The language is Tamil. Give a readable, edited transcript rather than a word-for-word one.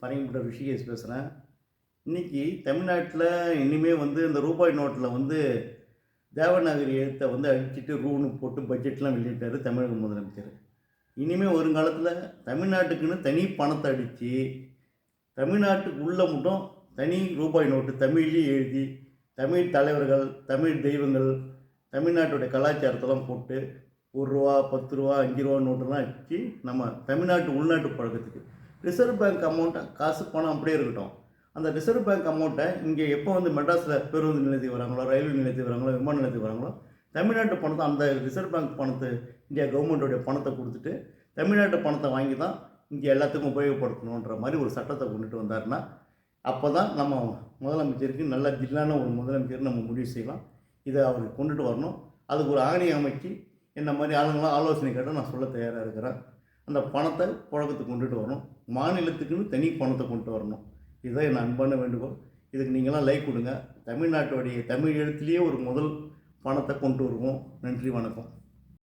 பரங்கிப்பட்ட ரிஷிகேஷ் பேசுகிறேன். இன்றைக்கி தமிழ்நாட்டில் இனிமேல் இந்த ரூபாய் நோட்டில் தேவநாகரி எழுத்தை அடிச்சுட்டு ரூன்னு போட்டு பட்ஜெட்லாம் வெளியிட்டார் தமிழக முதலமைச்சர். இனிமேல் வருங்காலத்தில் தமிழ்நாட்டுக்குன்னு தனி பணத்தை அடித்து தமிழ்நாட்டுக்கு உள்ளே மட்டும் தனி ரூபாய் நோட்டு தமிழ்லேயே எழுதி தமிழ் தலைவர்கள், தமிழ் தெய்வங்கள், தமிழ்நாட்டுடைய கலாச்சாரத்தெல்லாம் போட்டு ரூபா, 10 ரூபா, 5 ரூபா நோட்டெல்லாம் அடித்து நம்ம தமிழ்நாட்டு உள்நாட்டு பழக்கத்துக்கு ரிசர்வ் பேங்க் அமௌண்ட்டை காசு பணம் அப்படியே இருக்கட்டும். அந்த ரிசர்வ் பேங்க் அமௌண்ட்டை இங்கே எப்போ மெட்ராஸில் பேருந்து நிலையத்துக்கு வராங்களோ, ரயில்வே நிலையத்துக்கு வராங்களோ, விமான நிலையத்துக்கு வராங்களோ, தமிழ்நாட்டு பணத்தை அந்த ரிசர்வ் பேங்க் பணத்தை இந்தியா கவர்மெண்ட்டோடைய பணத்தை கொடுத்துட்டு தமிழ்நாட்டு பணத்தை வாங்கி தான் இங்கே எல்லாத்துக்கும் உபயோகப்படுத்தணுன்ற மாதிரி ஒரு சட்டத்தை கொண்டுட்டு வந்தாருன்னா அப்போ தான் நம்ம முதலமைச்சருக்கு நல்ல ஜில்லான ஒரு முதலமைச்சர் நம்ம முடிவு செய்யலாம். இதை அவர் கொண்டுட்டு வரணும். அதுக்கு ஒரு ஆணை அமைச்சு என்ன மாதிரி ஆளுங்களாம் ஆலோசனை கேட்டால் நான் சொல்ல தயாராக இருக்கிறேன். அந்த பணத்தை புழக்கத்துக்கு கொண்டுட்டு வரணும். மாநிலத்துக்குன்னு தனி பணத்தை கொண்டு வரணும். இதுதான் என் அன்பான வேண்டுகோள். இதுக்கு நீங்களாம் லைக் கொடுங்க. தமிழ்நாட்டுடைய தமிழ் எழுத்துலேயே ஒரு முதல் பணத்தை கொண்டு வருவோம். நன்றி, வணக்கம்.